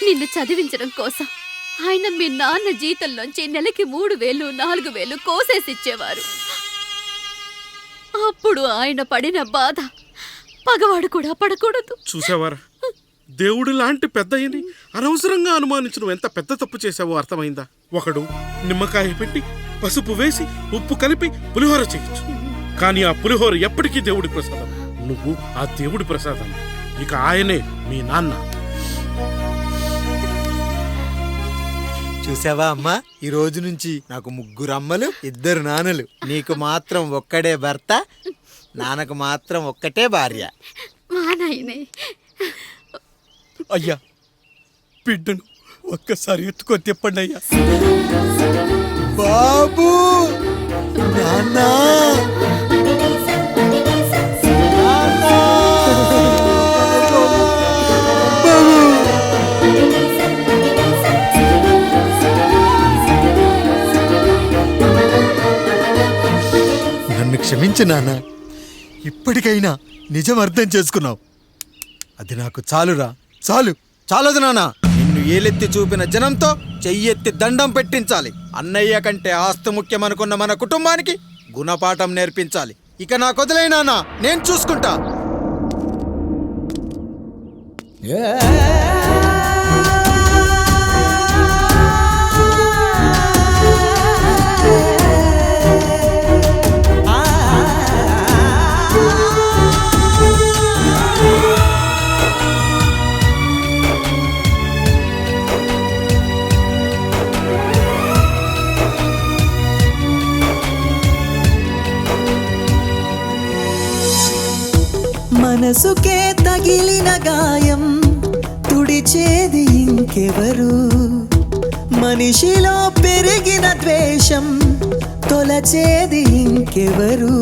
నిన్ను చదివించడం కోసం ఆయన మీ నాన్న జీతంలోంచి నెలకి 3000 4000 కోసేసిచ్చేవారు. అప్పుడు ఆయన పడిన బాధ పగవాడు కూడా పడకూడదు. చూసావారా, దేవుడు లాంటి పెద్దయ్యని అనవసరంగా అనుమానించడం ఎంత పెద్ద తప్పు చేశావో అర్థమైందా? ఒకడు నిమ్మకాయ పెట్టి పసుపు వేసి ఉప్పు కలిపి పులిహోర చేయొచ్చు, కానీ ఆ పులిహోర ఎప్పటికీ దేవుడి ప్రసాదం. నువ్వు ఆ దేవుడి ప్రసాదం. ఇక ఆయనే మీ నాన్న. చూసావా అమ్మా, ఈ రోజు నుంచి నాకు 3 అమ్మలు 2 నాన్నలు. నీకు మాత్రం ఒక్కడే భర్త, నాన్నకు మాత్రం ఒక్కటే భార్య. మా నాయనే. అయ్యా, బిడ్డను ఒక్కసారి ఎత్తుకొని తిప్పండి అయ్యా. బాబు, నాన్నా, నన్ను క్షమించు నాన్న. ఇప్పటికైనా నిజం అర్థం చేసుకున్నావు. అది నాకు చాలురా, చాలు. చాలదు నాన్న, నిన్ను ఏలెత్తి చూపిన జనంతో చెయ్యెత్తి దండం పెట్టించాలి. అన్నయ్య కంటే ఆస్తి ముఖ్యమనుకున్న మన కుటుంబానికి గుణపాఠం నేర్పించాలి. ఇక నాకు వదిలే నాన్న, నేను చూసుకుంటా. మనసుకే తగిలిన గాయం తుడిచేది ఇంకెవరు? మనిషిలో పెరిగిన ద్వేషం తొలచేది ఇంకెవరు?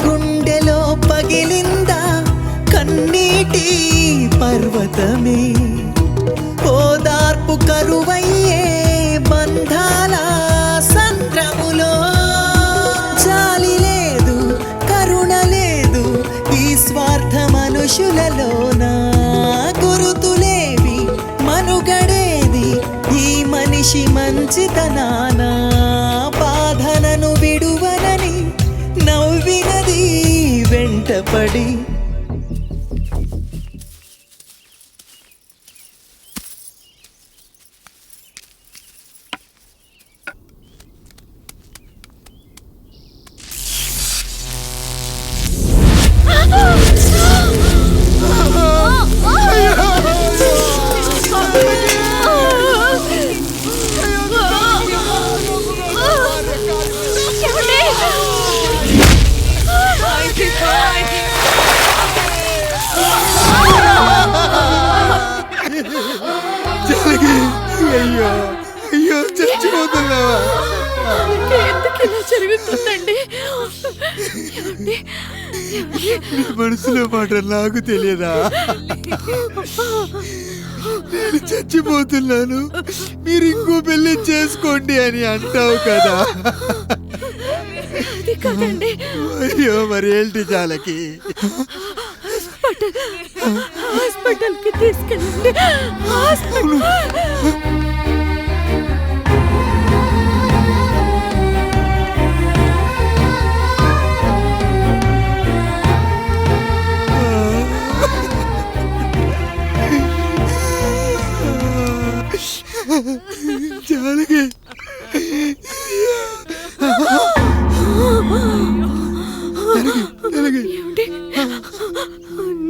గుండెలో పగిలిందా కన్నీటి పర్వతమే? ఓదార్పు కరువయ్యే బంధాల సంద్రములో జాలి లేదు, కరుణ లేదు ఈ స్వార్థ మనుషులలోన. గురుతులేవి, మనుగడేది ఈ మనిషి మంచితనాన. బాధనను విడువనని నవ్వినది వెంటపడి. అయ్యో అయ్యో, చచ్చిపోతున్నావా? ఎందుకు ఇలా జరుగుతుందండి? నీ మనసులో మాట నాకు తెలియదా? నేను చచ్చిపోతున్నాను, మీరు ఇంకో పెళ్లి చేసుకోండి అని అంటావు కదా. అయ్యో, మరి ఏంటి జానకి? హాస్పిటల్కి తీసుకెళ్ళండి. జానకి,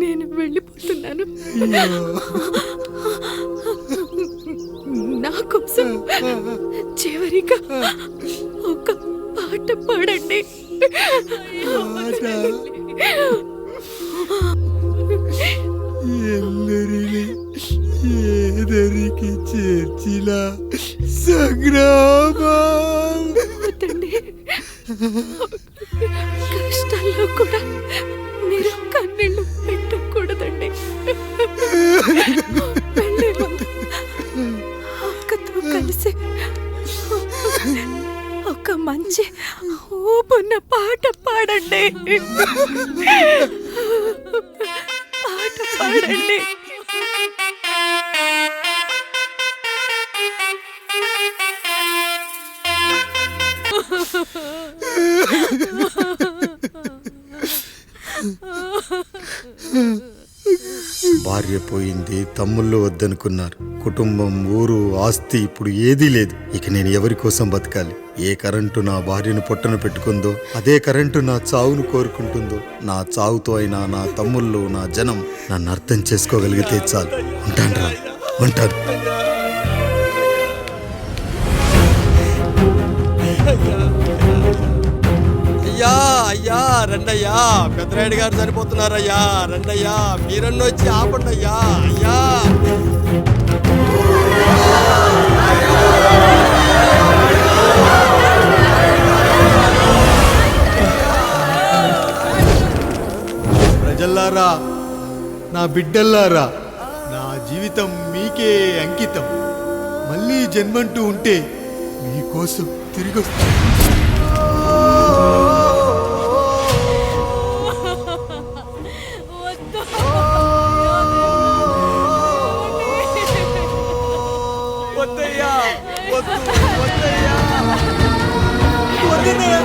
నేను వెళ్ళిపోతున్నాను. నా కోసం చివరిగా ఒక పాట పాడండి. ఎల్లరిని ఏదరికి చేర్చిలా సంగ్రామం. కష్టాల్లో కూడా మీరు కన్నీళ్ళు పెట్టకూడదండి. అక్కతో కలిసి ఒక మంచి ఊపున్న పాట పాడండి. పాట పాడండి. భార్య పోయింది, తమ్ముళ్ళు వద్దనుకున్నారు. కుటుంబం, ఊరు, ఆస్తి ఇప్పుడు ఏదీ లేదు. ఇక నేను ఎవరి కోసం బతకాలి? ఏ కరెంటు నా భార్యను పొట్టను పెట్టుకుందో అదే కరెంటు నా చావును కోరుకుంటుందో. నా చావుతో అయినా నా తమ్ముళ్ళు, నా జనం నన్ను అర్థం చేసుకోగలిగితే చాలు. ఉంటాను, ఉంటాను. అయ్యా అయ్యా రండయ్యా, పెద్దరాయుడు గారు చనిపోతున్నారయ్యా, రండయ్యా, మీరన్న వచ్చి ఆపండి అయ్యా. అయ్యా ప్రజల్లారా, నా బిడ్డల్లారా, నా జీవితం మీకే అంకితం. మళ్ళీ జన్మంటూ ఉంటే మీకోసం తిరిగి వస్తాను. వద్దయ్యా, వద్దు, వద్దయ్యా, వద్దయ్యా.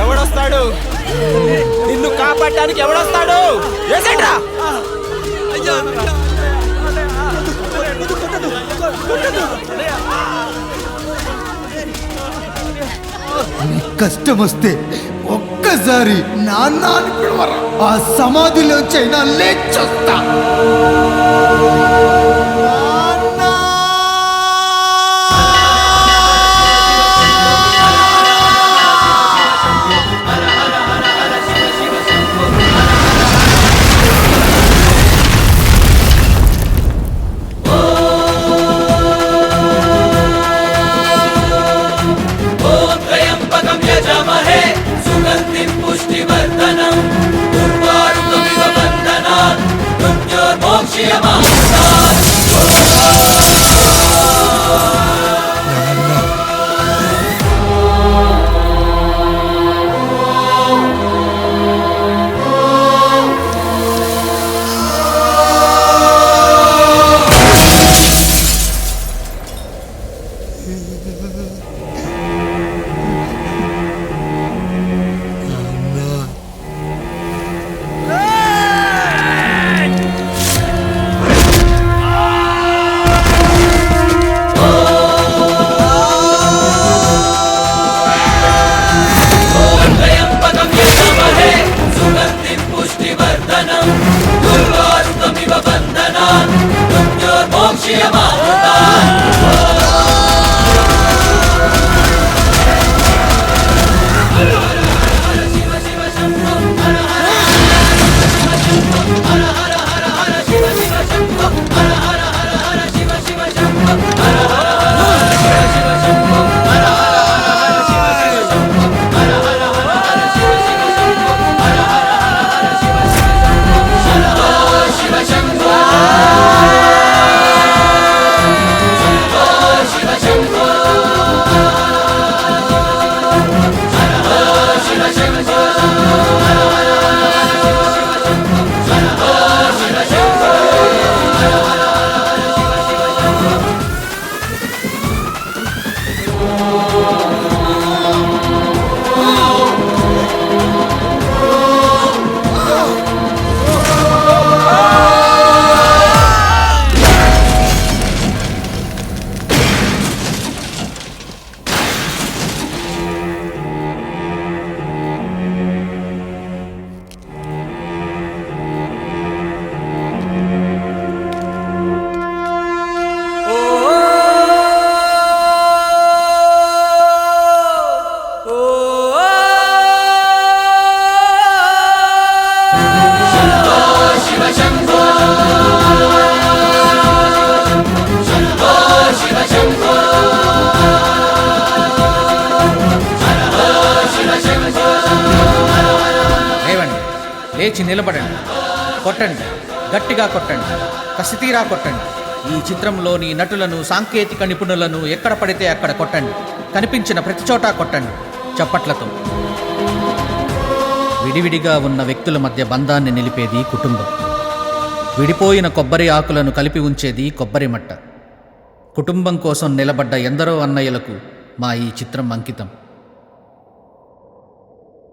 ఎవడొస్తాడు? నిన్ను కాపాడటానికి ఎవడొస్తాడు? ఏసేంట్రా? కష్టం వస్తే ఒక్కసారి నాన్న అని పిలవరా, ఆ సమాధిలోంచైనా లేచొస్తా. पुष्टिवर्धनम् उर्वारुकमिव बन्धनात् मृत्योर्मोक्ष्यमाः లేచి నిలబడండి, కొట్టండి, గట్టిగా కొట్టండి, కసితీరా కొట్టండి. ఈ చిత్రంలోని నటులను, సాంకేతిక నిపుణులను ఎక్కడ పడితే అక్కడ కొట్టండి. కనిపించిన ప్రతి చోట కొట్టండి చప్పట్లతో. విడివిడిగా ఉన్న వ్యక్తుల మధ్య బంధాన్ని నిలిపేది కుటుంబం. విడిపోయిన కొబ్బరి ఆకులను కలిపి ఉంచేది కొబ్బరి మట్ట. కుటుంబం కోసం నిలబడ్డ ఎందరో అన్నయ్యలకు మా ఈ చిత్రం అంకితం.